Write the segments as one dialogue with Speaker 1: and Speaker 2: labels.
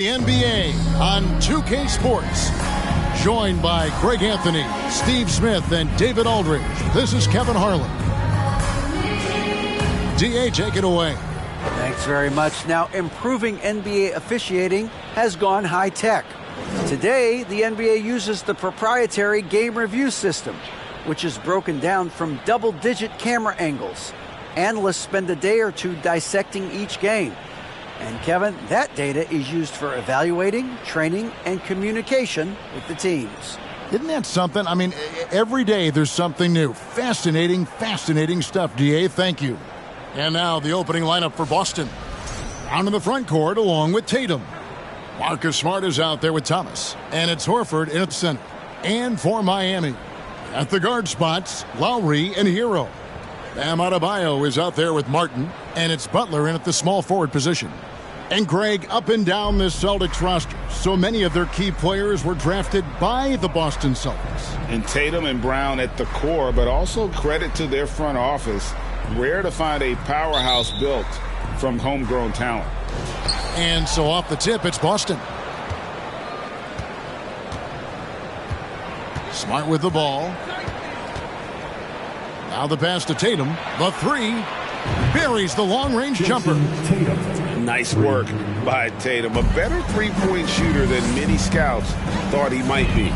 Speaker 1: The NBA on 2K Sports. Joined by Greg Anthony, Steve Smith, and David Aldridge. This is Kevin Harlan. DA, take it away.
Speaker 2: Thanks very much. Now, improving NBA officiating has gone high-tech. Today, the NBA uses the proprietary game review system, which is broken down from double-digit camera angles. Analysts spend a day or two dissecting each game. And, Kevin, that data is used for evaluating, training, and communication with the teams.
Speaker 1: Isn't that something? I mean, every day there's something new. Fascinating, fascinating stuff, DA. Thank you. And now the opening lineup for Boston. Down in the front court along with Tatum. Marcus Smart is out there with Thomas. And it's Horford in at the center. And for Miami, at the guard spots, Lowry and Hero. Bam Adebayo is out there with Martin. And it's Butler in at the small forward position. And Greg, up and down this Celtics roster, so many of their key players were drafted by the Boston Celtics.
Speaker 3: And Tatum and Brown at the core, but also credit to their front office. Rare to find a powerhouse built from homegrown talent.
Speaker 1: And so off the tip, it's Boston. Smart with the ball. Now the pass to Tatum. The three. Buries the long-range jumper.
Speaker 3: Nice work by Tatum. A better three-point shooter than many scouts thought he might be.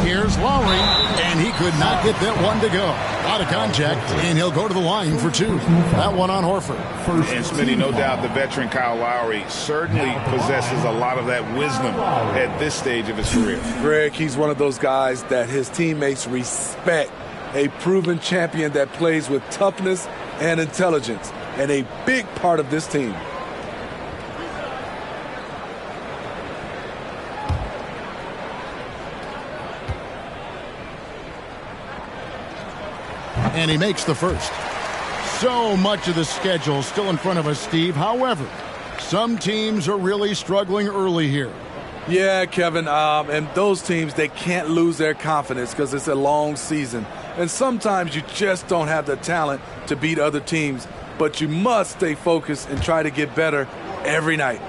Speaker 1: Here's Lowry, and he could not get that one to go. Out of contact, and he'll go to the line for two. That one on Horford.
Speaker 3: And Smitty, no doubt the veteran Kyle Lowry certainly possesses a lot of that wisdom at this stage of his career.
Speaker 4: Greg, he's one of those guys that his teammates respect. A proven champion that plays with toughness and intelligence, and a big part of this team.
Speaker 1: And he makes the first. So much of the schedule still in front of us, Steve. However, some teams are really struggling early here.
Speaker 4: Yeah, Kevin, and those teams, they can't lose their confidence because it's a long season. And sometimes you just don't have the talent to beat other teams, but you must stay focused and try to get better every night.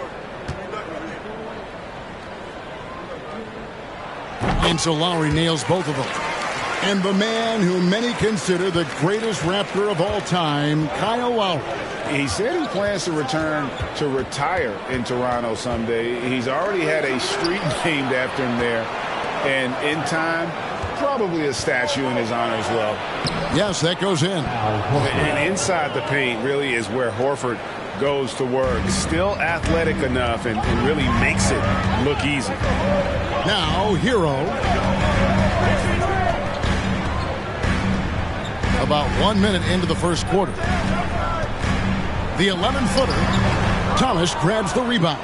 Speaker 1: And so Lowry nails both of them. And the man who many consider the greatest Raptor of all time, Kyle Lowry.
Speaker 3: He said he plans to return to retire in Toronto someday. He's already had a street named after him there. And in time, probably a statue in his honor as well.
Speaker 1: Yes, that goes in.
Speaker 3: And inside the paint really is where Horford goes to work. Still athletic enough and really makes it look easy.
Speaker 1: Now, Hero. About 1 minute into the first quarter. The 11-footer. Thomas grabs the rebound.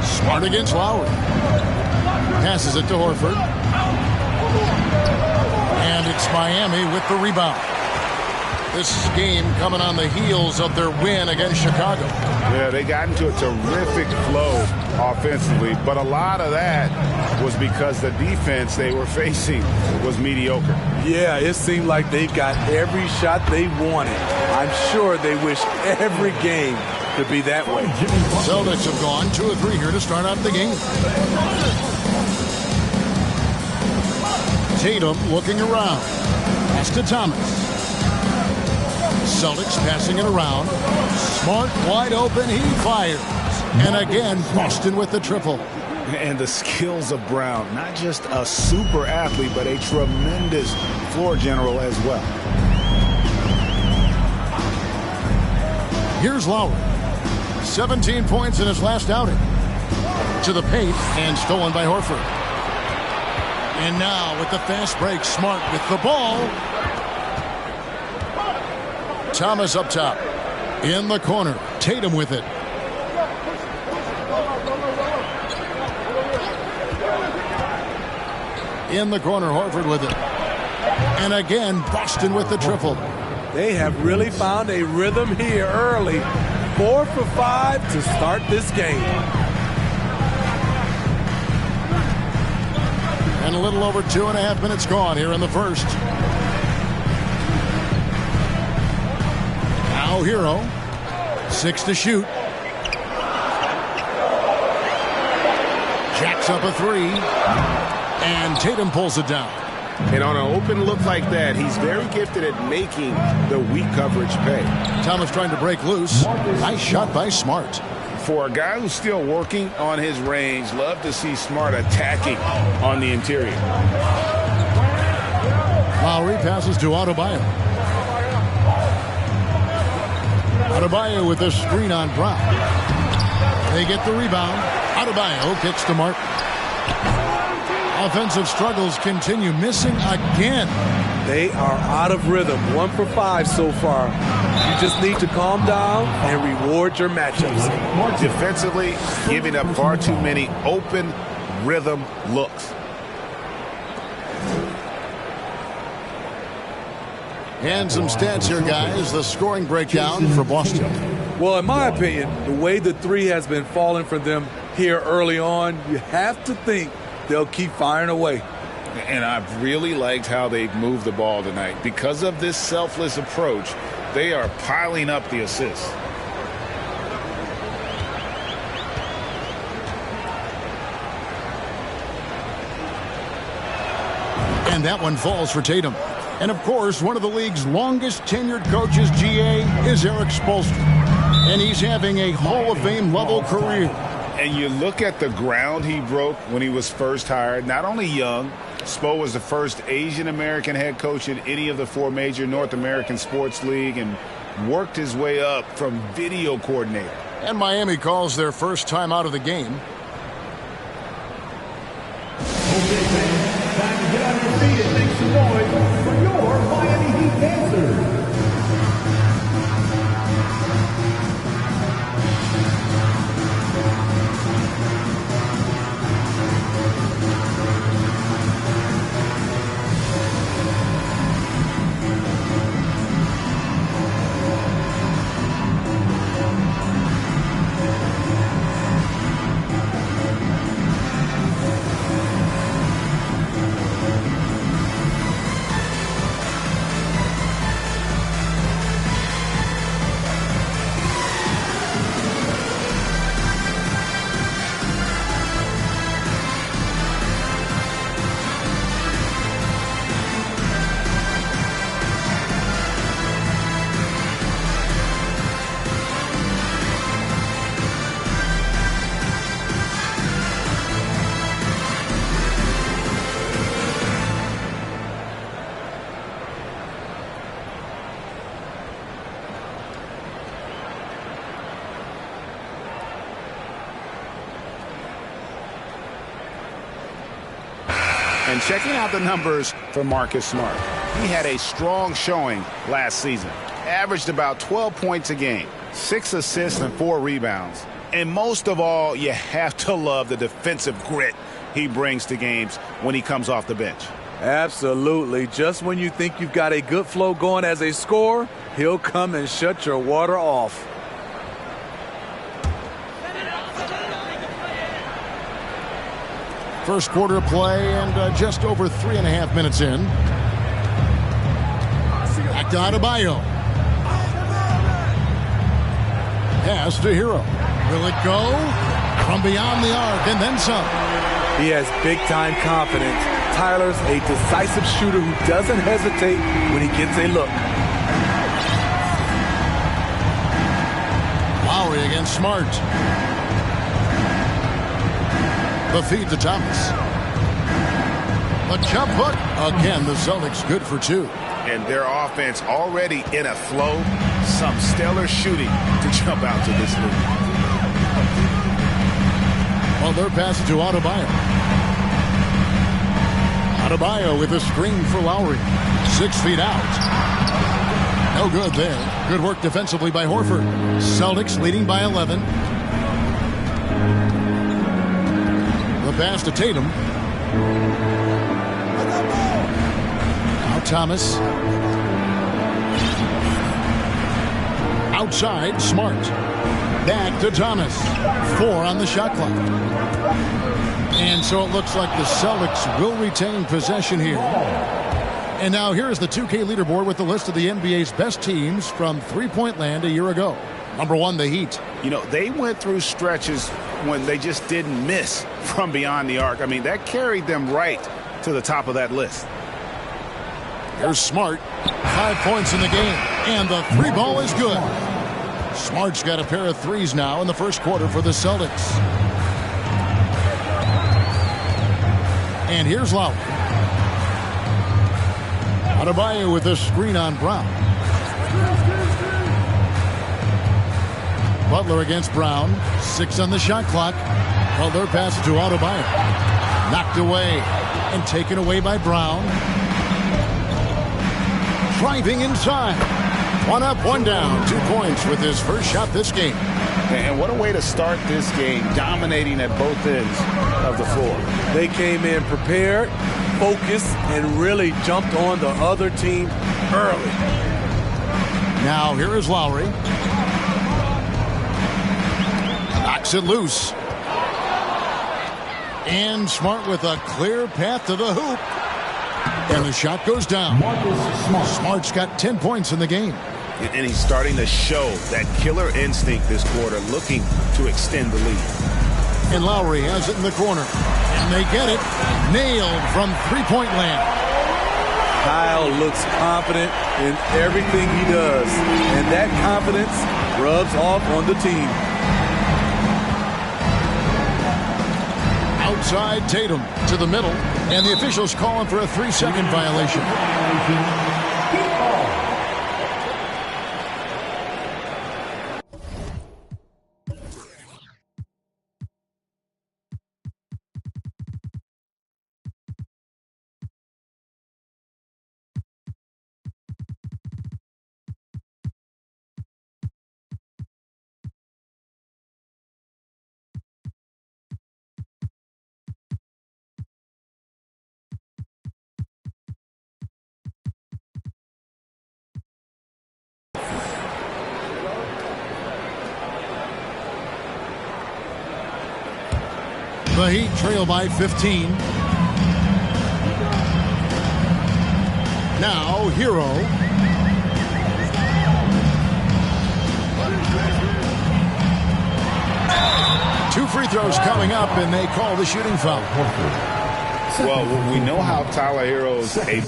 Speaker 1: Smart against Lowry. Passes it to Horford. And it's Miami with the rebound. This game coming on the heels of their win against Chicago.
Speaker 3: Yeah, they got into a terrific flow offensively, but a lot of that was because the defense they were facing was mediocre.
Speaker 4: Yeah, it seemed like they got every shot they wanted. I'm sure they wish every game could be that way.
Speaker 1: Celtics have gone 2 of 3 here to start out the game. Tatum looking around. Pass to Thomas. Celtics passing it around. Smart wide open. He fires. And again, Boston with the triple.
Speaker 3: And the skills of Brown. Not just a super athlete, but a tremendous floor general as well.
Speaker 1: Here's Lowry. 17 points in his last outing. To the paint and stolen by Horford. And now with the fast break, Smart with the ball. Thomas up top. In the corner. Tatum with it. In the corner, Horford with it. And again, Boston with the triple.
Speaker 4: They have really found a rhythm here early. 4 for 5 to start this game.
Speaker 1: And a little over 2.5 minutes gone here in the first. Now Now Hero. 6 to shoot. Jacks up a 3. And Tatum pulls it down.
Speaker 3: And on an open look like that, he's very gifted at making the weak coverage pay.
Speaker 1: Thomas trying to break loose. Nice shot by Smart.
Speaker 3: For a guy who's still working on his range, love to see Smart attacking on the interior.
Speaker 1: Lowry passes to Adebayo. Adebayo with a screen on Brown. They get the rebound. Adebayo kicks to Martin. Offensive struggles continue, missing again.
Speaker 4: They are out of rhythm. 1 for 5 so far. You just need to calm down and reward your matchups.
Speaker 3: Defensively, giving up far too many open rhythm looks.
Speaker 1: And some stats here, guys. The scoring breakdown for Boston.
Speaker 4: Well, in my opinion, the way the 3 has been falling for them here early on, you have to think they'll keep firing away.
Speaker 3: And I've really liked how they've moved the ball tonight. Because of this selfless approach, they are piling up the assists.
Speaker 1: And that one falls for Tatum. And, of course, one of the league's longest tenured coaches, GA, is Eric Spoelstra. And he's having a Hall of Fame level career.
Speaker 3: And you look at the ground he broke when he was first hired. Not only young, Spo was the first Asian-American head coach in any of the 4 major North American sports league and worked his way up from video coordinator.
Speaker 1: And Miami calls their first time out of the game.
Speaker 5: Okay, fans, time to get on your feet and make some noise for your Miami Heat dancers.
Speaker 3: And checking out the numbers for Marcus Smart. He had a strong showing last season. Averaged about 12 points a game, 6 assists and 4 rebounds. And most of all, you have to love the defensive grit he brings to games when he comes off the bench.
Speaker 4: Absolutely. Just when you think you've got a good flow going as a scorer, he'll come and shut your water off.
Speaker 1: First quarter play and just over 3.5 minutes in. Back to Adebayo. Pass to Hero. Will it go? From beyond the arc and then some.
Speaker 4: He has big-time confidence. Tyler's a decisive shooter who doesn't hesitate when he gets a look.
Speaker 1: Lowry against Smart. The feed to Thomas. The jump hook. Again, the Celtics good for 2.
Speaker 3: And their offense already in a flow. Some stellar shooting to jump out to this lead.
Speaker 1: Well, they're passing to Adebayo. Adebayo with a screen for Lowry. 6 feet out. No good there. Good work defensively by Horford. Celtics leading by 11. The pass to Tatum. Now Thomas. Outside, Smart. Back to Thomas. 4 on the shot clock. And so it looks like the Celtics will retain possession here. And now here's the 2K leaderboard with the list of the NBA's best teams from three-point land a year ago. Number 1, the Heat.
Speaker 3: You know, they went through stretches when they just didn't miss from beyond the arc. I mean, that carried them right to the top of that list.
Speaker 1: Here's Smart. 5 points in the game. And the three ball is good. Smart's got a pair of threes now in the first quarter for the Celtics. And here's Lowry. Adebayo with a screen on Brown. Butler against Brown. 6 on the shot clock. Butler passes to Adebayo. Knocked away and taken away by Brown. Driving inside. 1 up, 1 down. 2 points with his first shot this game.
Speaker 3: And what a way to start this game, dominating at both ends of the floor.
Speaker 4: They came in prepared, focused, and really jumped on the other team early.
Speaker 1: Now here is Lowry. Knocks it loose. And Smart with a clear path to the hoop. And the shot goes down. Smart's got 10 points in the game.
Speaker 3: And he's starting to show that killer instinct this quarter, looking to extend the lead.
Speaker 1: And Lowry has it in the corner. And they get it. Nailed from three-point land.
Speaker 4: Kyle looks confident in everything he does. And that confidence rubs off on the team.
Speaker 1: Outside Tatum to the middle. And the officials calling for a 3-second violation. The Heat trail by 15. Now, Hero. Two free throws coming up, and they call the shooting foul.
Speaker 3: Well, we know how Tyler Hero's a...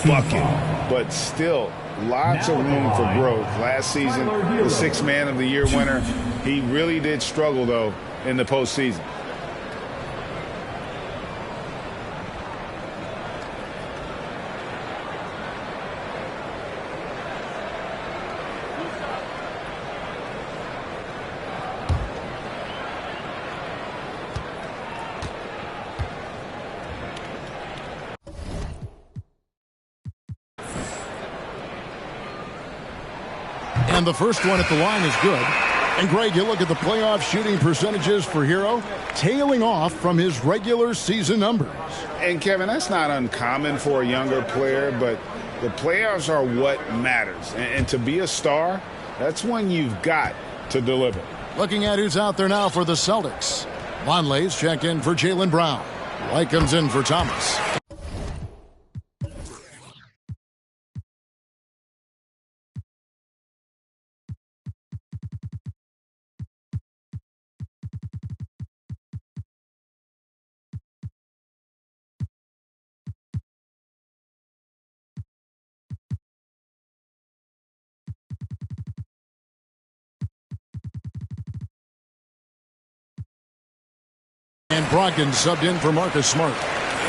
Speaker 3: bucket, but still lots of room for growth. Last season, the 6th Man of the Year winner. He really did struggle, though, in the postseason.
Speaker 1: And the first one at the line is good. And Greg, you look at the playoff shooting percentages for Hero, tailing off from his regular season numbers.
Speaker 3: And Kevin, that's not uncommon for a younger player, but the playoffs are what matters. And to be a star, that's when you've got to deliver.
Speaker 1: Looking at who's out there now for the Celtics. Vonleh's checked in for Jaylen Brown. White comes in for Thomas. And Brogdon subbed in for Marcus Smart.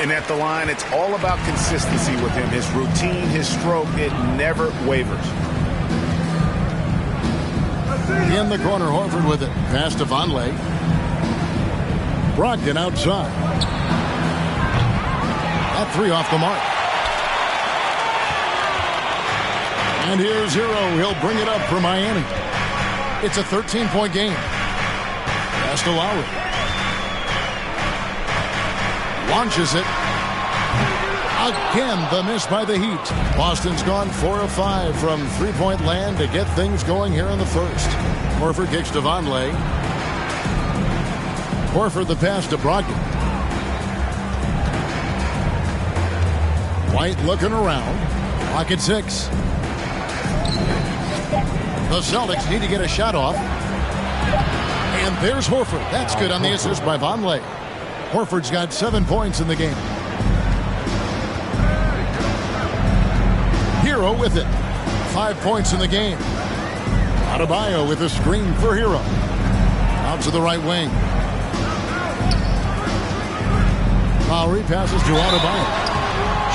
Speaker 3: And at the line, it's all about consistency with him. His routine, his stroke, it never wavers.
Speaker 1: In the corner, Horford with it. Pass to Vonleh. Brogdon outside. That three off the mark. And here's Hero. He'll bring it up for Miami. It's a 13-point game. Pass to Lowry. Launches it. Again, the miss by the Heat. Boston's gone 4 of 5 from three-point land to get things going here in the first. Horford kicks to Vonleh. Horford the pass to Brogdon. White looking around. Clock at 6. The Celtics need to get a shot off. And there's Horford. That's good on the assist by Vonleh. Horford's got 7 points in the game. Hero with it. 5 points in the game. Adebayo with a screen for Hero. Out to the right wing. Lowry passes to Adebayo.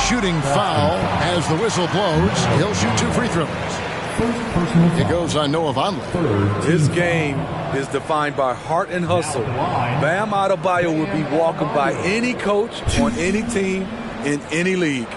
Speaker 1: Shooting foul as the whistle blows. He'll shoot 2 free throws. It goes on Noah Vonleh.
Speaker 4: His game is defined by heart and hustle. Bam Adebayo would be welcomed by any coach on any team in any league.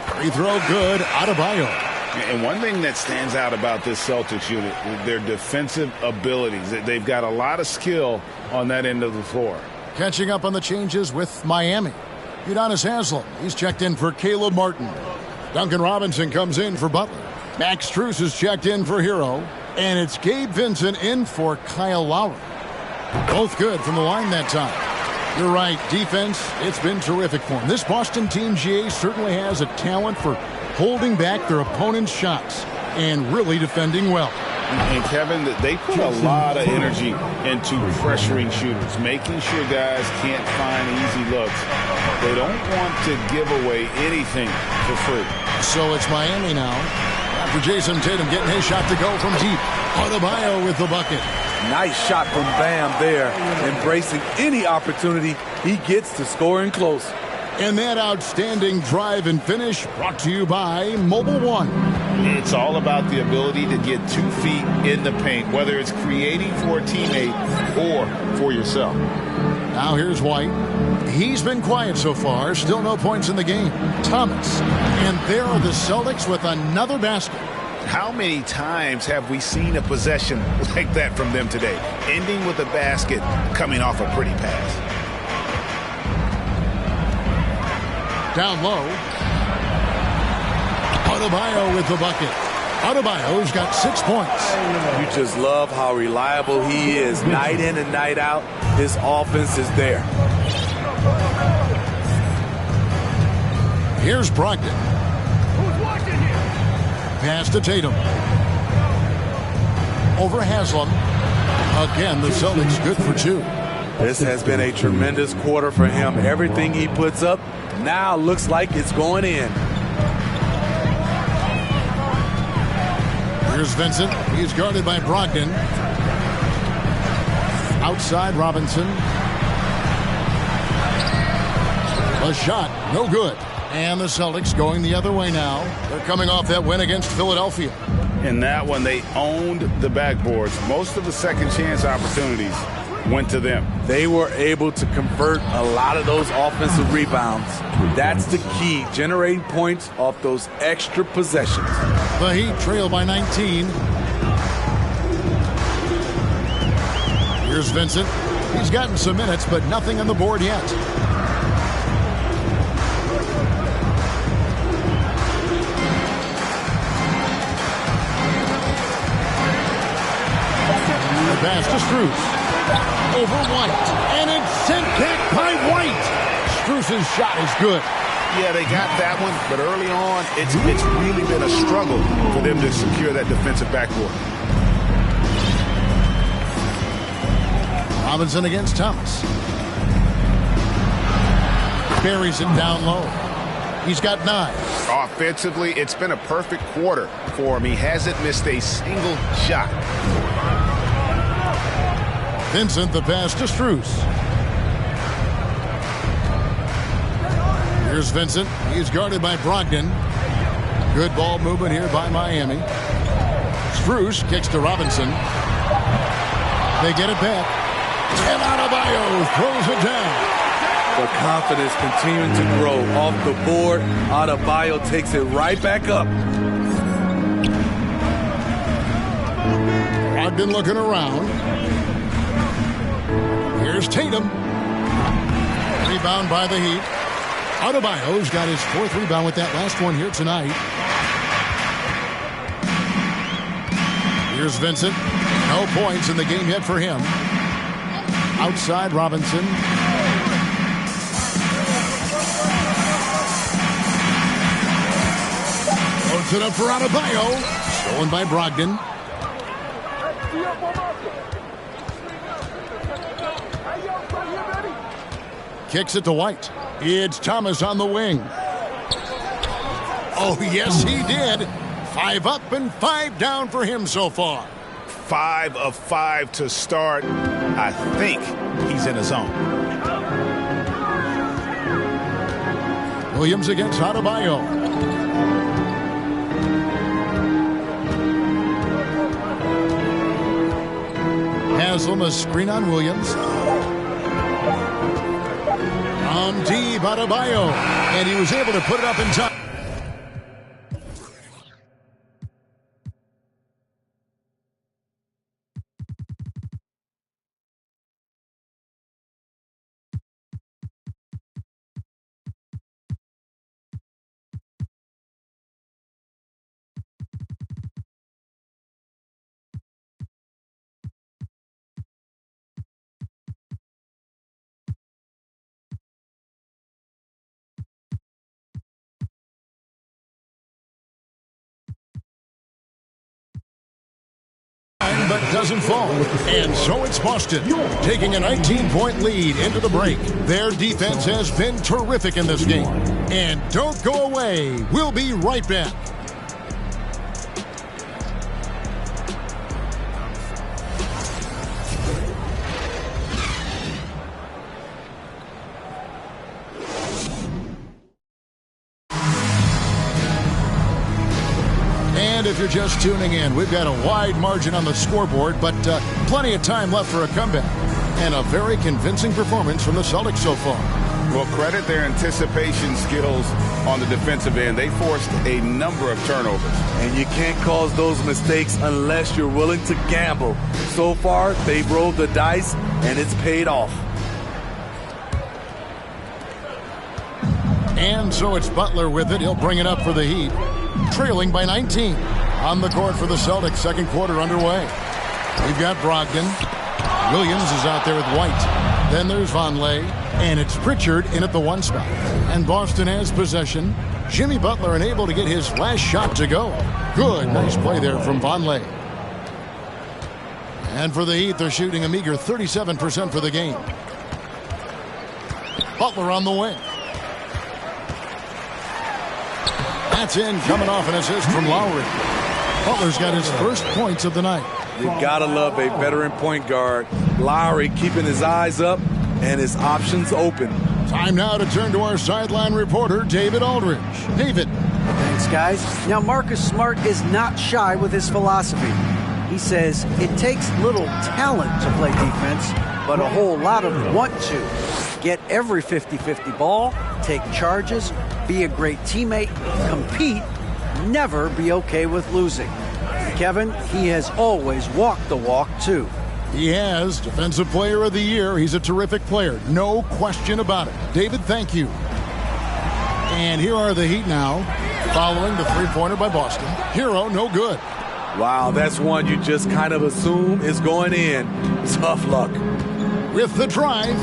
Speaker 1: Free throw good. Adebayo.
Speaker 3: And one thing that stands out about this Celtics unit is their defensive abilities. They've got a lot of skill on that end of the floor.
Speaker 1: Catching up on the changes with Miami. Udonis Haslem. He's checked in for Caleb Martin. Duncan Robinson comes in for Butler. Max Strus is checked in for Hero. And it's Gabe Vincent in for Kyle Lowry. Both good from the line that time. You're right. Defense, it's been terrific for him. This Boston team, GA, certainly has a talent for holding back their opponent's shots and really defending well.
Speaker 3: And Kevin, they put a lot of energy into pressuring shooters, making sure guys can't find easy looks. They don't want to give away anything for free.
Speaker 1: So it's Miami now. After Jason Tatum getting his shot to go from deep. Adebayo with the bucket.
Speaker 4: Nice shot from Bam there, embracing any opportunity he gets to scoring close.
Speaker 1: And that outstanding drive and finish brought to you by Mobile One.
Speaker 3: It's all about the ability to get 2 feet in the paint, whether it's creating for a teammate or for yourself.
Speaker 1: Now here's White. He's been quiet so far. Still no points in the game. Thomas. And there are the Celtics with another basket.
Speaker 3: How many times have we seen a possession like that from them today, ending with a basket coming off a pretty pass?
Speaker 1: Down low. Adebayo with the bucket. Adebayo's got 6 points.
Speaker 4: You just love how reliable he is night in and night out. His offense is there.
Speaker 1: Here's Brogdon. Pass to Tatum. Over Haslem. Again, the Celtics good for 2.
Speaker 4: This has been a tremendous quarter for him. Everything he puts up now looks like it's going in.
Speaker 1: Here's Vincent. He's guarded by Brogdon. Outside Robinson. A shot, no good. And the Celtics going the other way now. They're coming off that win against Philadelphia.
Speaker 3: In that one, they owned the backboards. Most of the second chance opportunities went to them.
Speaker 4: They were able to convert a lot of those offensive rebounds. That's the key, generating points off those extra possessions.
Speaker 1: The Heat trail by 19. Here's Vincent. He's gotten some minutes, but nothing on the board yet. Pass to Strus. Over White. And it's sent back by White. Strus's shot is good.
Speaker 3: Yeah, they got that one, but early on, it's really been a struggle for them to secure that defensive backboard.
Speaker 1: Robinson against Thomas. Buries it down low. He's got 9.
Speaker 3: Offensively, it's been a perfect quarter for him. He hasn't missed a single shot.
Speaker 1: Vincent the pass to Strus. Here's Vincent. He's guarded by Brogdon. Good ball movement here by Miami. Strus kicks to Robinson. They get it back. And Adebayo throws it down.
Speaker 4: But confidence continuing to grow off the board. Adebayo takes it right back up.
Speaker 1: Brogdon looking around. Here's Tatum. Rebound by the Heat. Adebayo's got his 4th rebound with that last one here tonight. Here's Vincent. No points in the game yet for him. Outside Robinson. Loads it up for Adebayo. Stolen by Brogdon. Kicks it to White. It's Thomas on the wing. Oh, yes, he did. 5 up and 5 down for him so far.
Speaker 3: 5 of 5 to start. I think he's in a zone.
Speaker 1: Williams against Adebayo. Haslam, a screen on Williams. From deep, Adebayo. And he was able to put it up in time. But doesn't fall. And so it's Boston taking a 19-point lead into the break. Their defense has been terrific in this game. And don't go away. We'll be right back. And if you're just tuning in, we've got a wide margin on the scoreboard, but plenty of time left for a comeback. And a very convincing performance from the Celtics so far.
Speaker 3: Well, credit their anticipation skills on the defensive end. They forced a number of turnovers.
Speaker 4: And you can't cause those mistakes unless you're willing to gamble. So far, they've rolled the dice, and it's paid off.
Speaker 1: And so it's Butler with it. He'll bring it up for the Heat. Trailing by 19. On the court for the Celtics, second quarter underway. We've got Brogdon. Williams is out there with White. Then there's Vonleh. And it's Pritchard in at the 1 spot. And Boston has possession. Jimmy Butler unable to get his last shot to go. Good, nice play there from Vonleh. And for the Heat, they're shooting a meager 37% for the game. Butler on the wing. That's in, coming off an assist from Lowry. Butler's got his first points of the night.
Speaker 4: You've got to love a veteran point guard. Lowry keeping his eyes up and his options open.
Speaker 1: Time now to turn to our sideline reporter, David Aldridge. David.
Speaker 2: Thanks, guys. Now, Marcus Smart is not shy with his philosophy. He says it takes little talent to play defense, but a whole lot of want to. Get every 50-50 ball, take charges, be a great teammate, compete, never be okay with losing. Kevin, he has always walked the walk, too.
Speaker 1: He has. Defensive Player of the Year. He's a terrific player. No question about it. David, thank you. And here are the Heat now, following the three-pointer by Boston. Hero, no good.
Speaker 4: Wow, that's one you just kind of assume is going in. Tough luck.
Speaker 1: With the drive,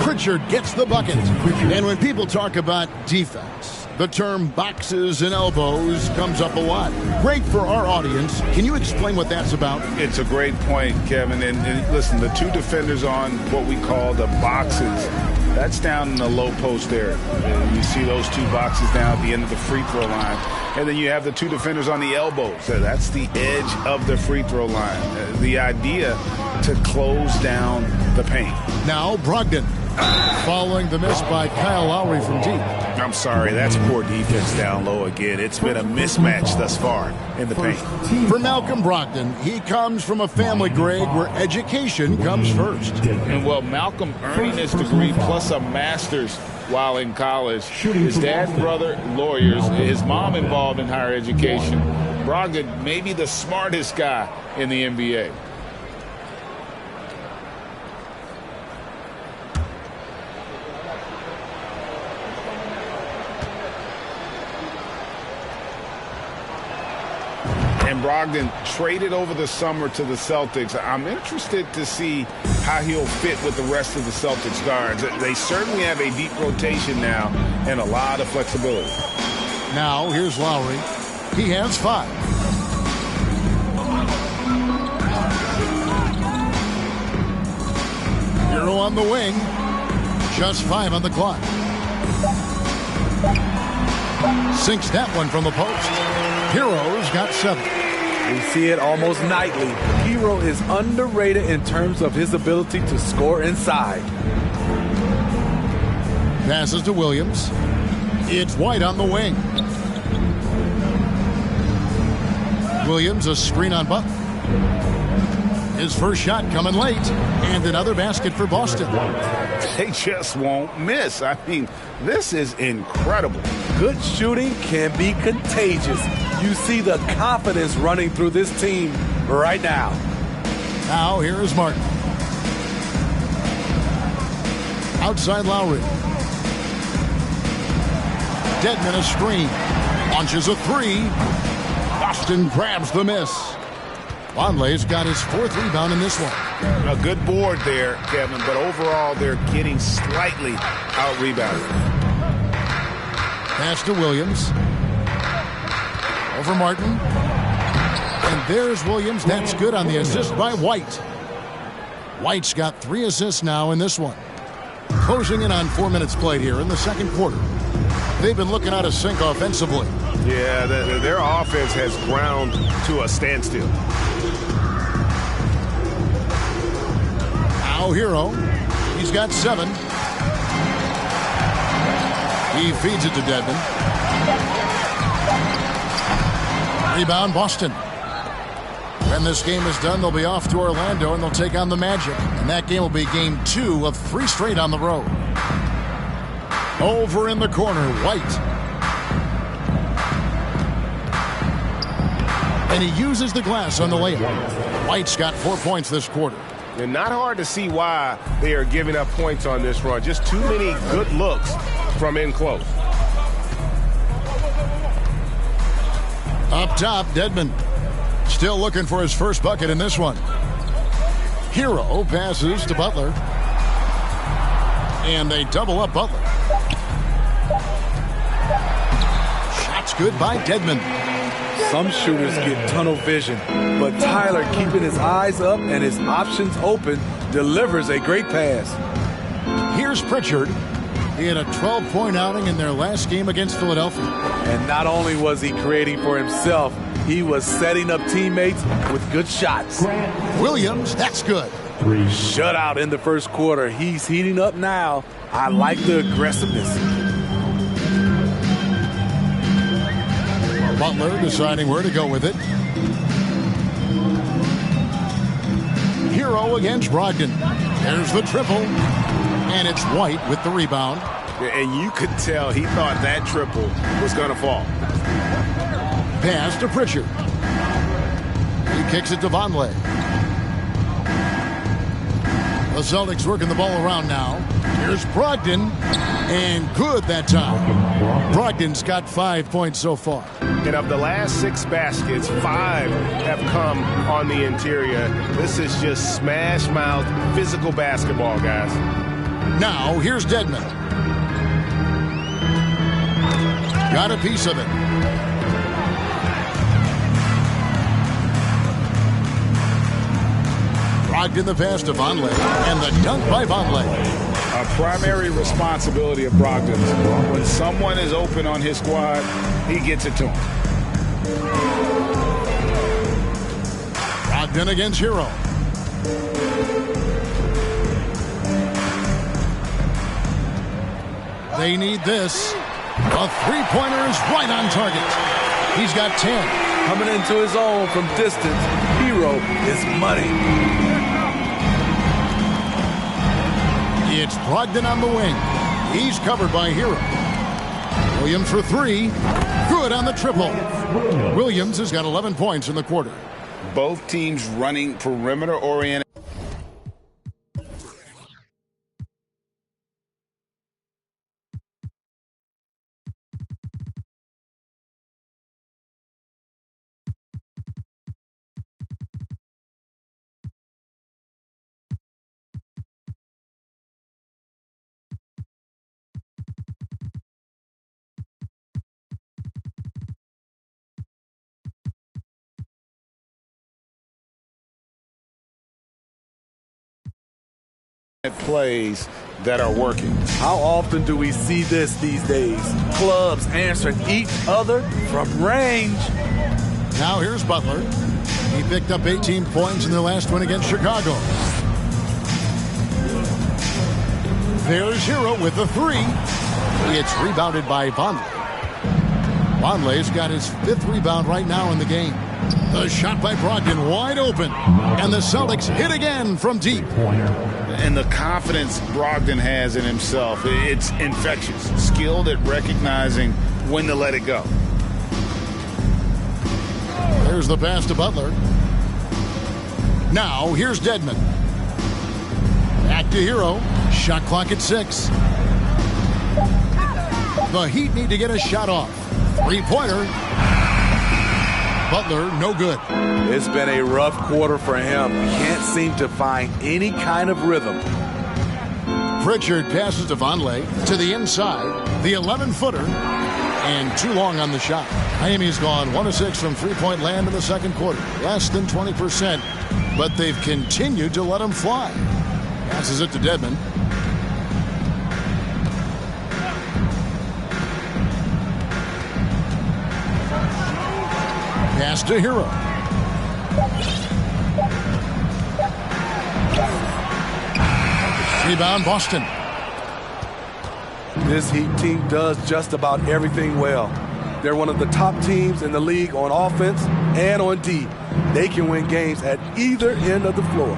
Speaker 1: Pritchard gets the bucket. And when people talk about defense, the term boxes and elbows comes up a lot. Great for our audience. Can you explain what that's about?
Speaker 3: It's a great point, Kevin. And listen, the two defenders on what we call the boxes, that's down in the low post area. You see those two boxes down at the end of the free throw line. And then you have the two defenders on the elbows. So that's the edge of the free throw line. The idea to close down the paint.
Speaker 1: Now Brogdon. Following the miss by Kyle Lowry from deep.
Speaker 3: I'm sorry, that's poor defense down low again. It's been a mismatch thus far in the paint.
Speaker 1: For Malcolm Brogdon, he comes from a family, Greg, where education comes first.
Speaker 3: And well, Malcolm earning his degree plus a master's while in college. His dad and brother, lawyers. His mom involved in higher education. Brogdon, maybe the smartest guy in the NBA. And Brogdon traded over the summer to the Celtics. I'm interested to see how he'll fit with the rest of the Celtics guards. They certainly have a deep rotation now and a lot of flexibility.
Speaker 1: Now, here's Lowry. He has 5. Hero on the wing. Just 5 on the clock. Sinks that one from the post. Hero's got 7.
Speaker 4: We see it almost nightly. Hero is underrated in terms of his ability to score inside.
Speaker 1: Passes to Williams. It's White on the wing. Williams, a screen on Butler. His first shot coming late. And another basket for Boston.
Speaker 3: They just won't miss. I mean, this is incredible.
Speaker 4: Good shooting can be contagious. You see the confidence running through this team right now.
Speaker 1: Now here is Martin. Outside Lowry. Dedmon a screen. Launches a 3. Boston grabs the miss. Vonleh's got his 4th rebound in this one.
Speaker 3: A good board there, Kevin, but overall they're getting slightly out-rebounded.
Speaker 1: Pass to Williams. Over Martin. And there's Williams. That's good on the assist by White. White's got 3 assists now in this one. Closing in on 4 minutes played here in the second quarter. They've been looking out of sync offensively.
Speaker 6: Yeah, their offense has ground to a standstill.
Speaker 1: Now Hero. He's got 7. He feeds it to Dedmon. Rebound Boston. When this game is done, they'll be off to Orlando and they'll take on the Magic. And that game will be game 2 of 3 straight on the road. Over in the corner, White. And he uses the glass on the layup. White's got 4 points this quarter.
Speaker 6: And not hard to see why they are giving up points on this run. Just too many good looks from in close.
Speaker 1: Up top, Dedmon. Still looking for his first bucket in this one. Hero passes to Butler. And they double up Butler. Shots good by Dedmon.
Speaker 4: Some shooters get tunnel vision, but Tyler, keeping his eyes up and his options open, delivers a great pass.
Speaker 1: Here's Pritchard. He had a 12-point outing in their last game against Philadelphia.
Speaker 4: And not only was he creating for himself, he was setting up teammates with good shots.
Speaker 1: Williams, that's good.
Speaker 4: Shutout in the first quarter. He's heating up now. I like the aggressiveness.
Speaker 1: Butler deciding where to go with it. Hero against Brogdon. There's the triple. And it's White with the rebound.
Speaker 6: And you could tell he thought that triple was going to fall.
Speaker 1: Pass to Pritchard. He kicks it to Vonleh. The Celtics working the ball around now. Here's Brogdon. And good that time. Brogdon's got 5 points so far.
Speaker 6: And of the last 6 baskets, 5 have come on the interior. This is just smash mouth physical basketball, guys.
Speaker 1: Now, here's Dedmon. Got a piece of it. Brogdon the pass to Vonleh. And the dunk by Vonleh.
Speaker 3: A primary responsibility of Brogdon's. When someone is open on his squad, he gets it to him.
Speaker 1: Brogdon against Hero. They need this. A three-pointer is right on target. He's got 10.
Speaker 4: Coming into his own from distance, Hero is money.
Speaker 1: It's Brogdon on the wing. He's covered by Hero. Williams for three. Good on the triple. Williams has got 11 points in the quarter.
Speaker 3: Both teams running perimeter-oriented. Plays that are working.
Speaker 4: How often do we see this these days? Clubs answering each other from range.
Speaker 1: Now here's Butler. He picked up 18 points in their last win against Chicago. There's Hero with the three. It's rebounded by Vonleh. Vonleh's got his 5th rebound right now in the game. The shot by Brogdon wide open. And the Celtics hit again from deep.
Speaker 3: And the confidence Brogdon has in himself, it's infectious. Skilled at recognizing when to let it go.
Speaker 1: There's the pass to Butler. Now here's Dedmon. Back to Hero. Shot clock at 6. The Heat need to get a shot off. Three-pointer. Butler, no good.
Speaker 4: It's been a rough quarter for him. Can't seem to find any kind of rhythm.
Speaker 1: Pritchard passes to Vonleh to the inside. The 11-footer. And too long on the shot. Miami's gone 1 of 6 from three-point land in the second quarter. Less than 20%. But they've continued to let him fly. Passes it to Dedmon. Pass to Hero. Rebound Boston.
Speaker 4: This Heat team does just about everything well. They're one of the top teams in the league on offense and on D. They can win games at either end of the floor.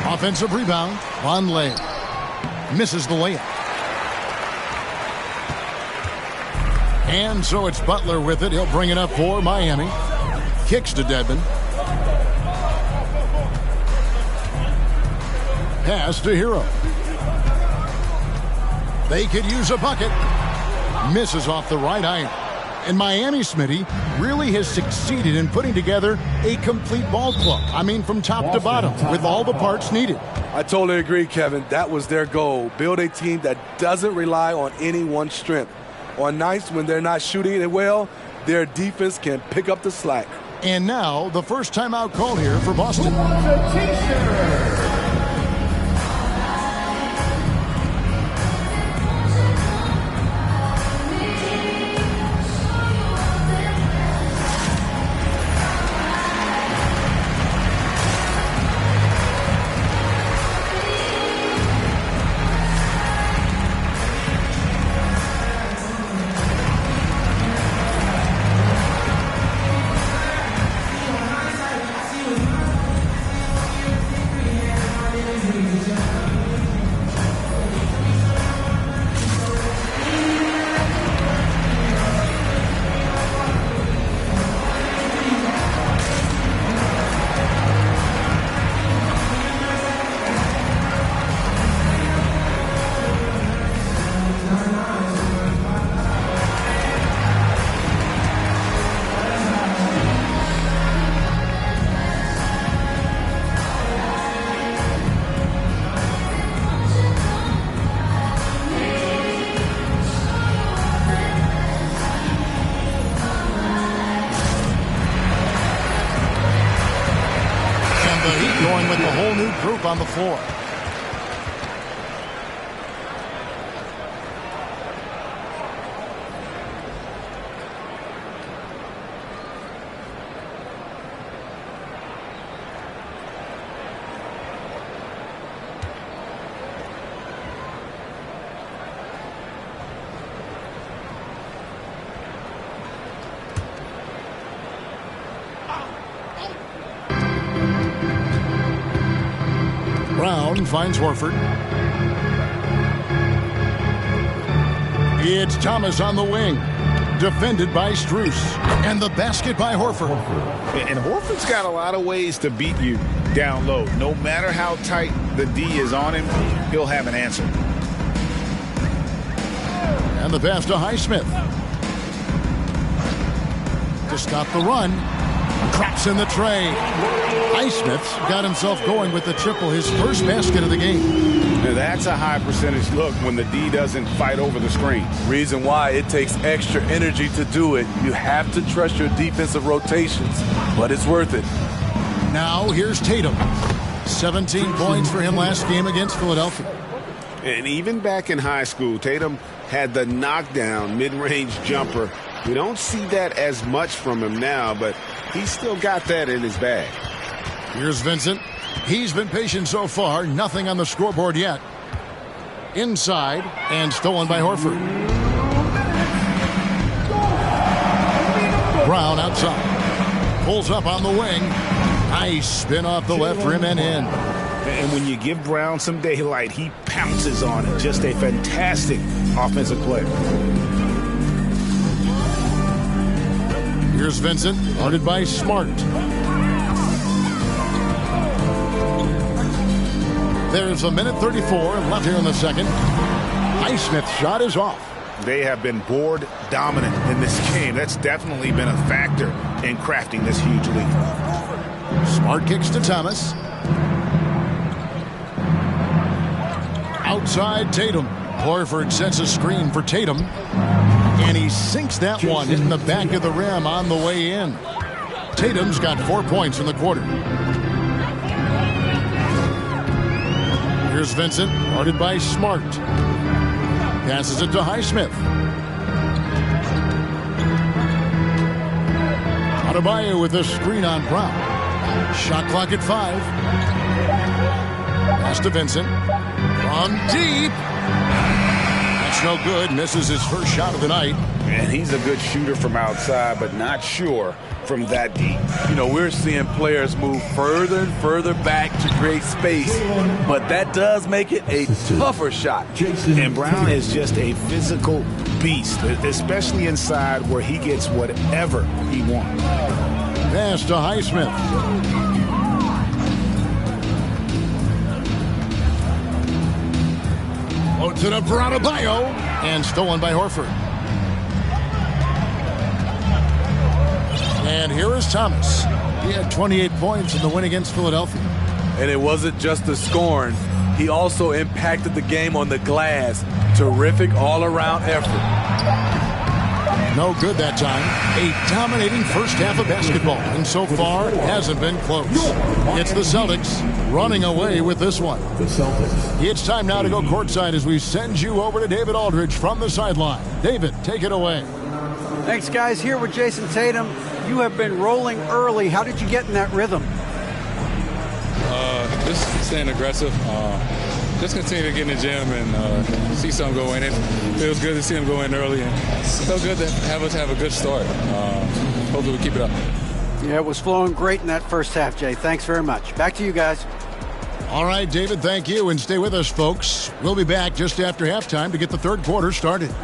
Speaker 1: Offensive rebound. Vonleh misses the layup. And so it's Butler with it. He'll bring it up for Miami. Kicks to Dedmon. Pass to Hero. They could use a bucket. Misses off the right iron. And Miami, Smitty, really has succeeded in putting together a complete ball club. I mean, from top to bottom, with all the parts needed.
Speaker 4: I totally agree, Kevin. That was their goal. Build a team that doesn't rely on any one strength. On nights when they're not shooting it well, their defense can pick up the slack.
Speaker 1: And now, the first timeout called here for Boston. Going with the whole new group on the floor. Brown finds Horford. It's Thomas on the wing. Defended by Strus. And the basket by Horford.
Speaker 3: And Horford's got a lot of ways to beat you down low. No matter how tight the D is on him, he'll have an answer.
Speaker 1: And the pass to Highsmith. To stop the run. Cracks in the tray. Highsmith's got himself going with the triple, his first basket of the game.
Speaker 3: Now that's a high percentage look when the D doesn't fight over the screen.
Speaker 4: Reason why it takes extra energy to do it. You have to trust your defensive rotations, but it's worth it.
Speaker 1: Now here's Tatum. 17 points for him last game against Philadelphia.
Speaker 3: And even back in high school, Tatum had the knockdown mid-range jumper. We don't see that as much from him now, but he's still got that in his bag.
Speaker 1: Here's Vincent. He's been patient so far. Nothing on the scoreboard yet. Inside and stolen by Horford. Brown outside. Pulls up on the wing. Nice spin off the left rim and in.
Speaker 3: And when you give Brown some daylight, he pounces on it. Just a fantastic offensive player.
Speaker 1: Here's Vincent, guarded by Smart. There's a minute 34 left here in the second. Highsmith's shot is off.
Speaker 3: They have been board dominant in this game. That's definitely been a factor in crafting this huge lead.
Speaker 1: Smart kicks to Thomas. Outside Tatum. Horford sets a screen for Tatum. And he sinks that one in the back of the rim on the way in. Tatum's got 4 points in the quarter. Here's Vincent, guarded by Smart. Passes it to Highsmith. Adebayo with a screen on Brown. Shot clock at 5. Pass to Vincent. From deep. That's no good. Misses his first shot of the night.
Speaker 3: And he's a good shooter from outside, but not sure from that deep.
Speaker 4: You know, we're seeing players move further and further back to create space, but that does make it a tougher shot.
Speaker 3: And Brown is just a physical beast, especially inside where he gets whatever he wants.
Speaker 1: Pass to Highsmith. Floats it up for Adebayo. And stolen by Horford. And here is Thomas. He had 28 points in the win against Philadelphia.
Speaker 4: And it wasn't just the scoring. He also impacted the game on the glass. Terrific all-around effort.
Speaker 1: No good that time. A dominating first half of basketball. And so far, it hasn't been close. It's the Celtics running away with this one.
Speaker 5: The Celtics.
Speaker 1: It's time now to go courtside as we send you over to David Aldridge from the sideline. David, take it away.
Speaker 2: Thanks, guys. Here with Jason Tatum. You have been rolling early. How did you get in that rhythm?
Speaker 7: Just staying aggressive. Just continue to get in the gym and see something go in. It feels good to see him go in early, and it's so good to have us have a good start. Hopefully we keep it up.
Speaker 2: Yeah, it was flowing great in that first half, Jay. Thanks very much. Back to you guys.
Speaker 1: All right, David, thank you. And stay with us, folks. We'll be back just after halftime to get the third quarter started.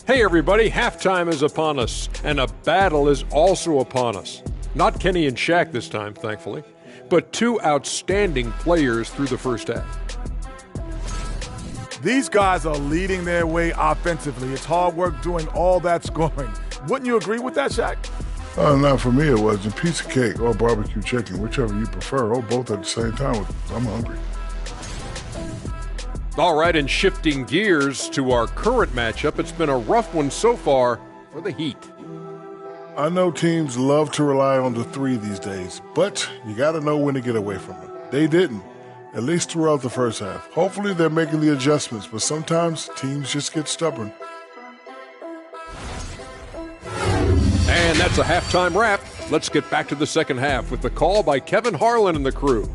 Speaker 8: Hey everybody, halftime is upon us, and a battle is also upon us. Not Kenny and Shaq this time, thankfully, but two outstanding players through the first half.
Speaker 9: These guys are leading their way offensively. It's hard work doing all that scoring. Wouldn't you agree with that, Shaq?
Speaker 10: Not for me, it was a piece of cake or barbecue chicken, whichever you prefer, or both at the same time. I'm hungry.
Speaker 8: All right, and shifting gears to our current matchup, it's been a rough one so far for the Heat.
Speaker 10: I know teams love to rely on the three these days, but you got to know when to get away from it. They didn't, at least throughout the first half. Hopefully they're making the adjustments, but sometimes teams just get stubborn.
Speaker 8: And that's a halftime wrap. Let's get back to the second half with the call by Kevin Harlan and the crew.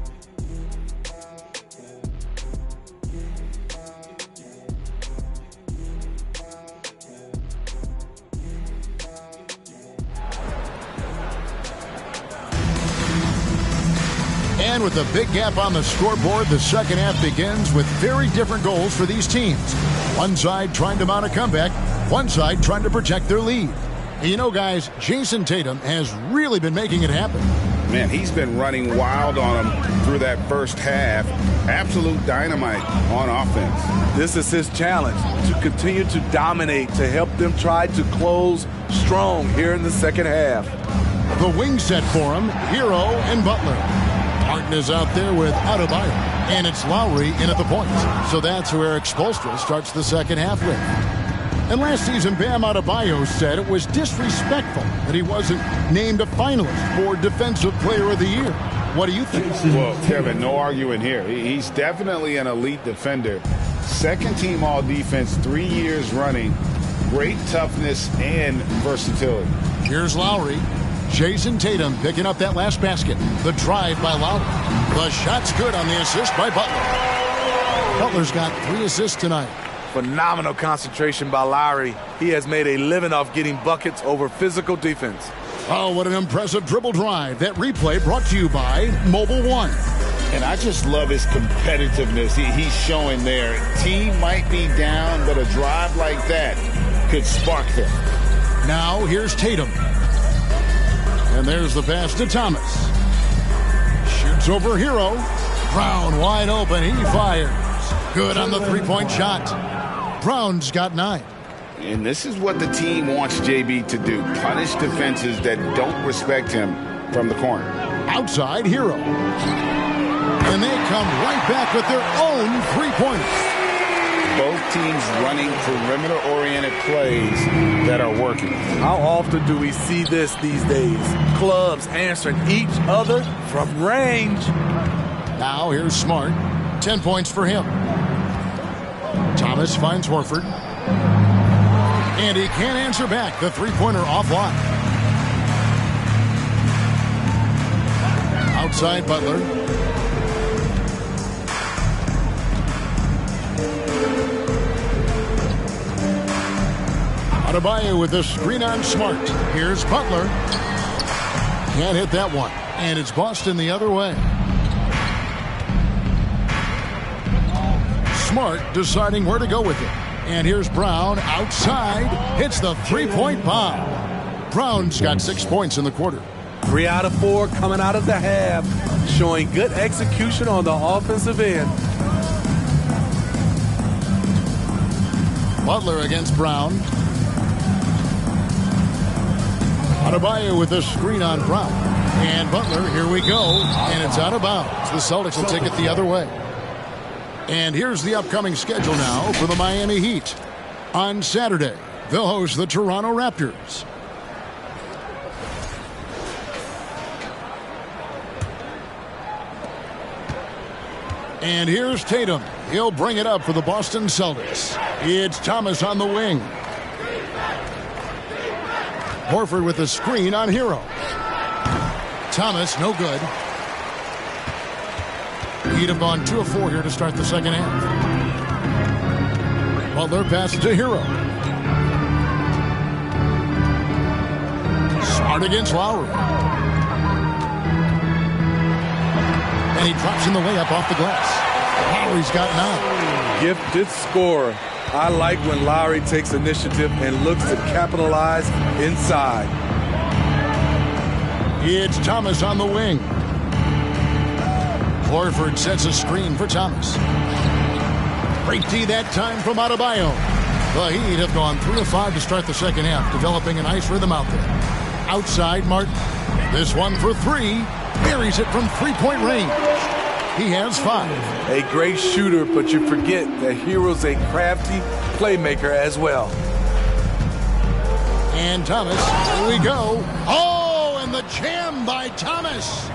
Speaker 1: And with a big gap on the scoreboard, the second half begins with very different goals for these teams. One side trying to mount a comeback, one side trying to protect their lead. And you know, guys, Jason Tatum has really been making it happen.
Speaker 3: Man, he's been running wild on him through that first half. Absolute dynamite on offense.
Speaker 4: This is his challenge, to continue to dominate, to help them try to close strong here in the second half.
Speaker 1: The wing set for him, Hero and Butler. Martin is out there with Adebayo, and it's Lowry in at the point. So that's who Eric Spoelstra starts the second half with. And last season, Bam Adebayo said it was disrespectful that he wasn't named a finalist for Defensive Player of the Year. What do you think?
Speaker 3: Well, Kevin, no arguing here. He's definitely an elite defender. Second team all defense 3 years running. Great toughness and versatility.
Speaker 1: Here's Lowry. Jason Tatum picking up that last basket. The drive by Lowry. The shot's good on the assist by Butler. Butler's got 3 assists tonight.
Speaker 4: Phenomenal concentration by Lowry. He has made a living off getting buckets over physical defense.
Speaker 1: Oh, what an impressive dribble drive. That replay brought to you by Mobile One.
Speaker 3: And I just love his competitiveness he's showing there. Team might be down, but a drive like that could spark them.
Speaker 1: Now here's Tatum. And there's the pass to Thomas. Shoots over Hero. Brown wide open. He fires. Good on the three-point shot. Brown's got 9.
Speaker 3: And this is what the team wants JB to do. Punish defenses that don't respect him from the corner.
Speaker 1: Outside Hero. And they come right back with their own 3-pointers.
Speaker 3: Both teams running perimeter-oriented plays that are working.
Speaker 4: How often do we see this these days? Clubs answering each other from range.
Speaker 1: Now here's Smart. 10 points for him. Thomas finds Horford. And he can't answer back. The three-pointer offline. Outside Butler. Adebayo with the screen on Smart. Here's Butler. Can't hit that one. And it's Boston the other way. Smart deciding where to go with it. And here's Brown outside. Hits the three-point bomb. Brown's got 6 points in the quarter.
Speaker 4: 3 out of 4 coming out of the half. Showing good execution on the offensive end.
Speaker 1: Butler against Brown. Adebayo with the screen on Brown. And Butler, here we go. And it's out of bounds. The Celtics will take it the other way. And here's the upcoming schedule now for the Miami Heat. On Saturday, they'll host the Toronto Raptors. And here's Tatum. He'll bring it up for the Boston Celtics. It's Thomas on the wing. Horford with the screen on Hero. Thomas, no good. He'd have gone 2 of 4 here to start the second half. Butler passes to Hero. Smart against Lowry. And he drops in the layup off the glass. Lowry's got 9.
Speaker 4: Gifted scorer. I like when Lowry takes initiative and looks to capitalize inside.
Speaker 1: It's Thomas on the wing. Horford sets a screen for Thomas. Break D that time from Adebayo. The Heat have gone 3 of 5 to start the second half, developing a nice rhythm out there. Outside Martin. This one for 3. Buries it from three-point range. He has 5.
Speaker 4: A great shooter, but you forget that Hero's a crafty playmaker as well.
Speaker 1: And Thomas, here we go. Oh, and the jam by Thomas.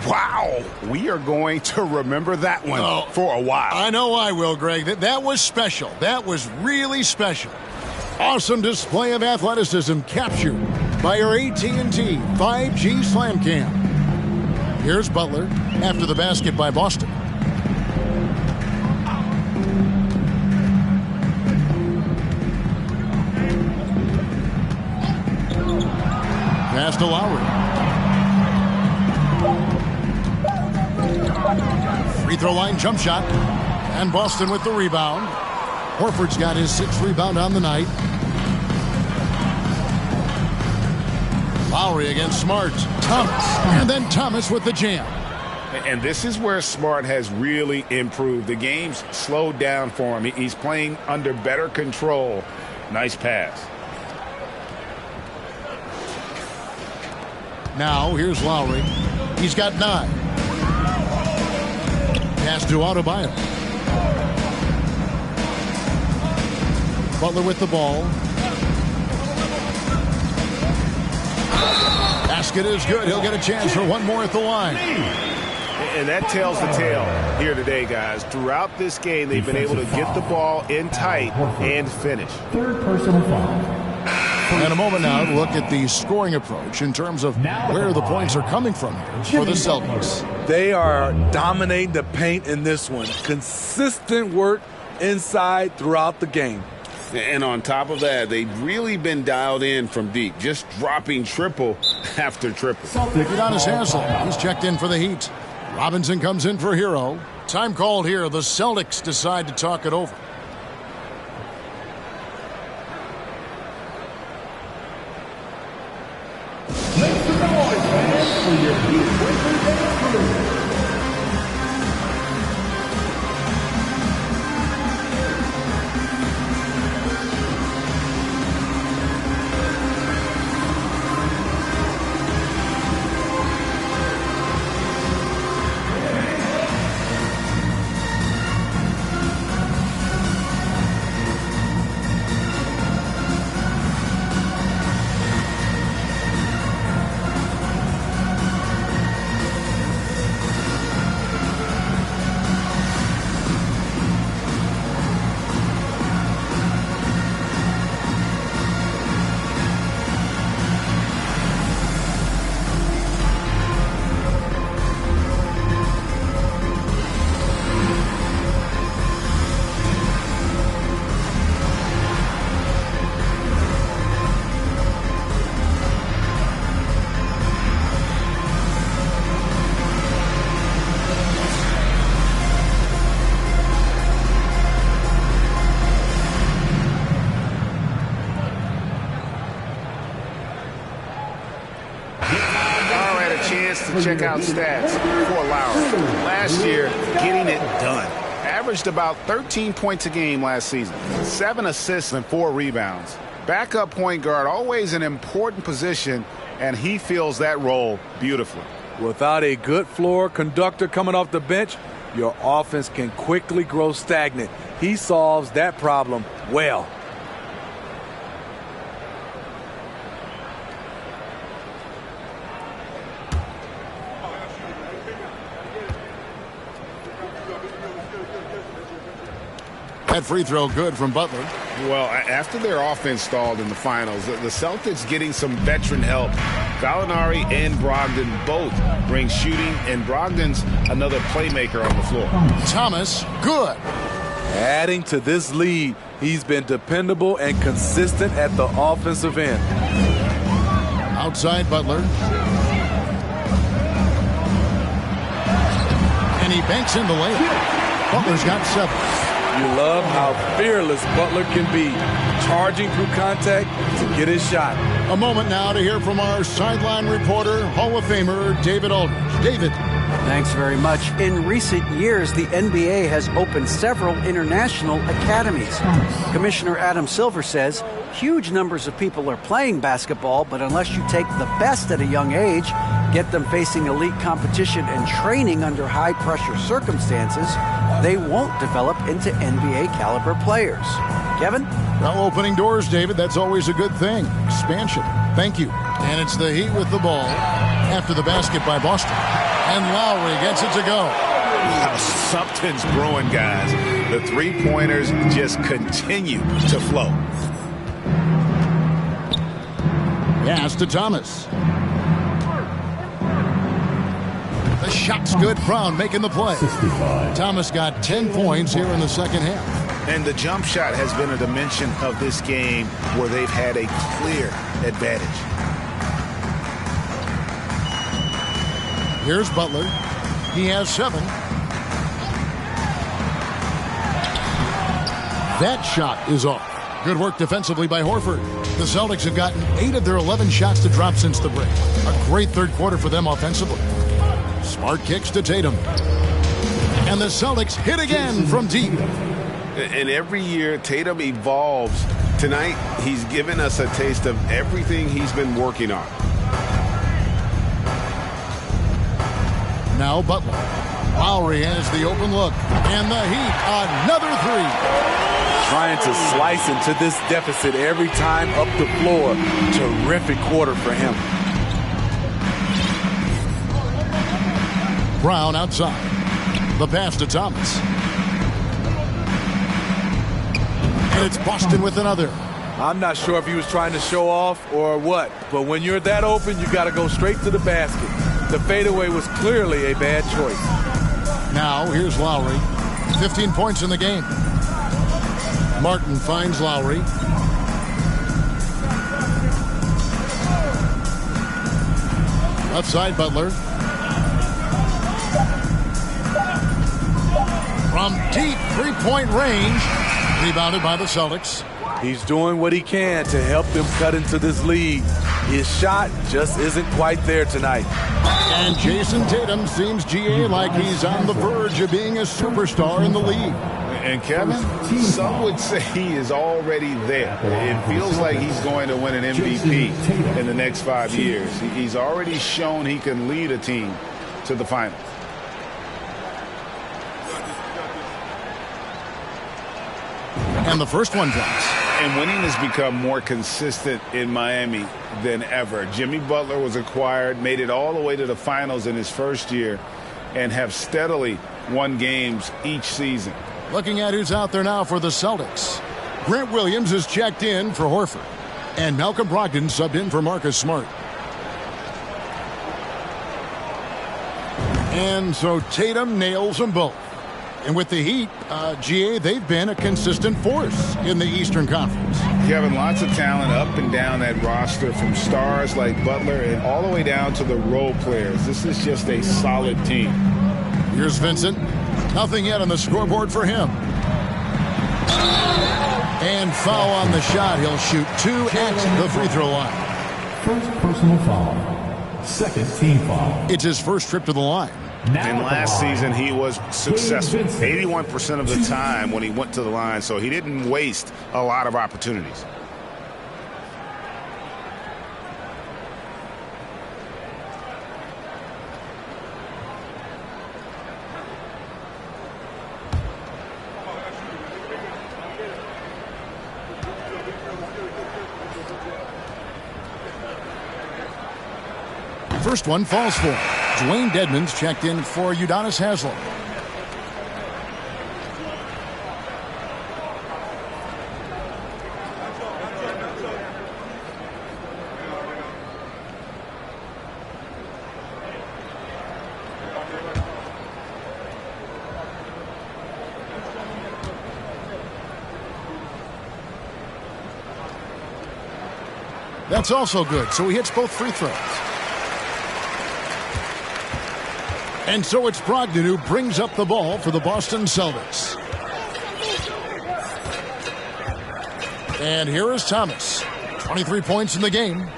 Speaker 6: Wow, we are going to remember that one for a while.
Speaker 1: I know I will, Greg. That was special. That was really special. Awesome display of athleticism captured by our AT&T 5G Slam Cam. Here's Butler after the basket by Boston. Pass to Lowry. foul line jump shot. And Boston with the rebound. Horford's got his 6th rebound on the night. Lowry against Smart. Thomas. And then Thomas with the jam.
Speaker 3: And this is where Smart has really improved. The game's slowed down for him. He's playing under better control. Nice pass.
Speaker 1: Now, here's Lowry. He's got 9. Pass to Adebayo. Butler with the ball. Basket is good. He'll get a chance for one more at the line.
Speaker 6: And that tells the tale here today, guys. Throughout this game, they've been able to get the ball in tight and finish.
Speaker 5: 3rd personal foul.
Speaker 1: And a moment now to look at the scoring approach in terms of where the points are coming from here for the Celtics.
Speaker 4: They are dominating the paint in this one. Consistent work inside throughout the game.
Speaker 3: And on top of that, they've really been dialed in from deep, just dropping triple after triple.
Speaker 1: Udonis Haslem, he's checked in for the Heat. Robinson comes in for Hero. Time called here. The Celtics decide to talk it over.
Speaker 5: Make some noise, fans, for your Heat Winter Dance crew.
Speaker 3: To check out stats for Lowry. Last year, getting it done. Averaged about 13 points a game last season. 7 assists and 4 rebounds. Backup point guard, always an important position, and he fills that role beautifully.
Speaker 4: Without a good floor conductor coming off the bench, your offense can quickly grow stagnant. He solves that problem well.
Speaker 1: That free throw good from Butler.
Speaker 3: Well, after their offense stalled in the finals, the Celtics getting some veteran help. Gallinari and Brogdon both bring shooting, and Brogdon's another playmaker on the floor.
Speaker 1: Thomas, good.
Speaker 4: Adding to this lead, he's been dependable and consistent at the offensive end.
Speaker 1: Outside Butler. And he banks in the layup. Butler's got 7.
Speaker 4: You love how fearless Butler can be, charging through contact to get his shot.
Speaker 1: A moment now to hear from our sideline reporter, Hall of Famer David Aldridge. David.
Speaker 2: Thanks very much. In recent years, the NBA has opened several international academies. Commissioner Adam Silver says huge numbers of people are playing basketball, but unless you take the best at a young age, get them facing elite competition and training under high-pressure circumstances, they won't develop into NBA-caliber players. Kevin?
Speaker 1: Well, opening doors, David. That's always a good thing. Expansion. Thank you. And it's the Heat with the ball after the basket by Boston. And Lowry gets it to go.
Speaker 3: Wow, something's brewing, guys. The three-pointers just continue to flow.
Speaker 1: Pass to Thomas. The shot's good. Brown making the play.
Speaker 5: 65.
Speaker 1: Thomas got 10 points here in the second half.
Speaker 3: And the jump shot has been a dimension of this game where they've had a clear advantage.
Speaker 1: Here's Butler. He has 7. That shot is off. Good work defensively by Horford. The Celtics have gotten 8 of their 11 shots to drop since the break. A great third quarter for them offensively. Smart kicks to Tatum. And the Celtics hit again from deep.
Speaker 6: And every year, Tatum evolves. Tonight, he's given us a taste of everything he's been working on.
Speaker 1: Now Butler. Lowry has the open look. And the Heat, another three.
Speaker 4: Trying to slice into this deficit every time up the floor. Terrific quarter for him.
Speaker 1: Brown outside. The pass to Thomas. And it's Boston with another.
Speaker 4: I'm not sure if he was trying to show off or what, but when you're that open, you got to go straight to the basket. The fadeaway was clearly a bad choice.
Speaker 1: Now, here's Lowry. 15 points in the game. Martin finds Lowry. Left side, Butler. From deep three-point range. Rebounded by the Celtics.
Speaker 4: He's doing what he can to help them cut into this lead. His shot just isn't quite there tonight.
Speaker 1: And Jason Tatum seems, GA, like he's on the verge of being a superstar in the league.
Speaker 3: And Kevin, some would say he is already there. It feels like he's going to win an MVP in the next 5 years. He's already shown he can lead a team to the finals.
Speaker 1: And the first one drops.
Speaker 3: And winning has become more consistent in Miami than ever. Jimmy Butler was acquired, made it all the way to the finals in his first year, and have steadily won games each season.
Speaker 1: Looking at who's out there now for the Celtics. Grant Williams is checked in for Horford. And Malcolm Brogdon subbed in for Marcus Smart. And so Tatum nails them both. And with the Heat, GA, they've been a consistent force in the Eastern Conference.
Speaker 3: Kevin, lots of talent up and down that roster, from stars like Butler and all the way down to the role players. This is just a solid team.
Speaker 1: Here's Vincent. Nothing yet on the scoreboard for him. And foul on the shot. He'll shoot 2 at the free throw line.
Speaker 5: First personal foul. Second team foul.
Speaker 1: It's his first trip to the line.
Speaker 3: And last season, he was successful 81% of the time when he went to the line, so he didn't waste a lot of opportunities.
Speaker 1: First one falls for. Dwayne Dedmon's checked in for Udonis Haslem. That's also good, so he hits both free throws. And so it's Brogdon who brings up the ball for the Boston Celtics. And here is Thomas. 23 points in the game.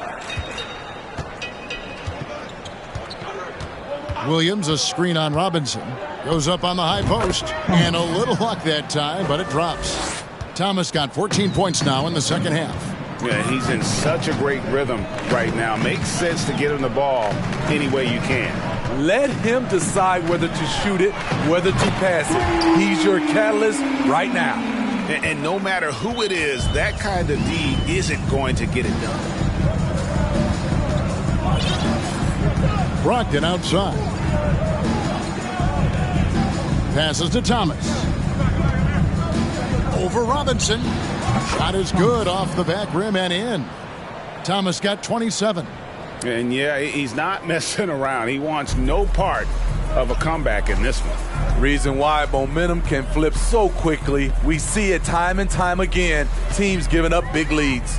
Speaker 1: Williams, a screen on Robinson. Goes up on the high post. And a little luck that time, but it drops. Thomas got 14 points now in the second half.
Speaker 3: Yeah, he's in such a great rhythm right now. Makes sense to get him the ball any way you can.
Speaker 4: Let him decide whether to shoot it, whether to pass it. He's your catalyst right now.
Speaker 3: And no matter who it is, that kind of D isn't going to get it done.
Speaker 1: Brogdon outside. Passes to Thomas. Over Robinson. Shot is good off the back rim and in. Thomas got 27.
Speaker 3: And yeah, he's not messing around. He wants no part of a comeback in this one.
Speaker 4: Reason why momentum can flip so quickly. We see it time and time again. Teams giving up big leads.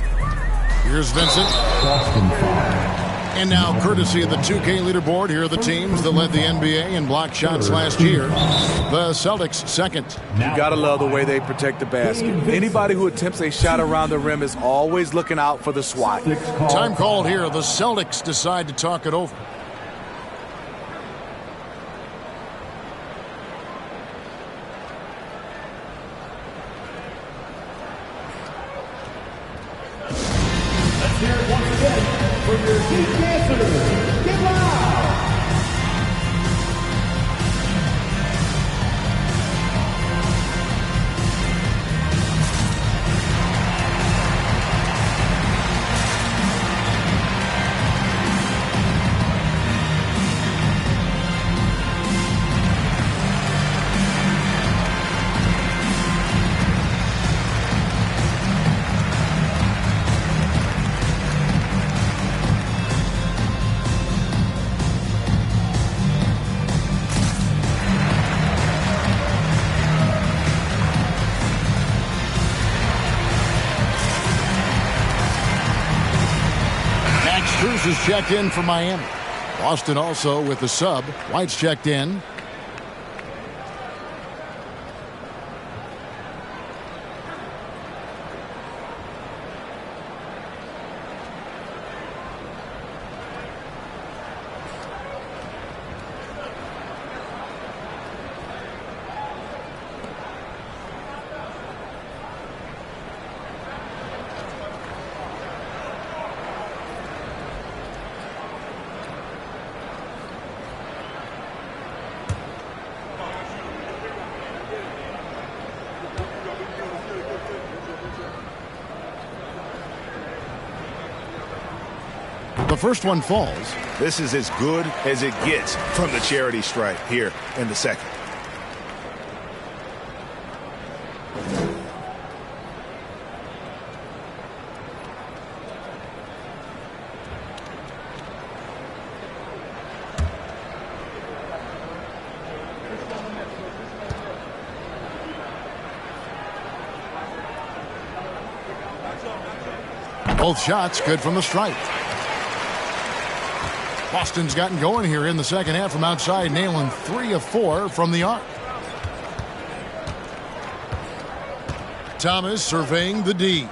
Speaker 1: Here's Vincent.
Speaker 5: Boston foul.
Speaker 1: And now, courtesy of the 2K leaderboard, here are the teams that led the NBA in block shots last year. The Celtics second.
Speaker 4: You got to love the way they protect the basket. Anybody who attempts a shot around the rim is always looking out for the swat.
Speaker 1: Time called here. The Celtics decide to talk it over.
Speaker 5: Let's hear it once again for your heat dancers. Get loud!
Speaker 1: Cruz is checked in for Miami. Boston also with the sub. White's checked in. The first one falls.
Speaker 6: This is as good as it gets from the charity stripe here in the second.
Speaker 1: Both shots good from the stripe. Boston's gotten going here in the second half from outside, nailing 3 of 4 from the arc. Thomas surveying the D.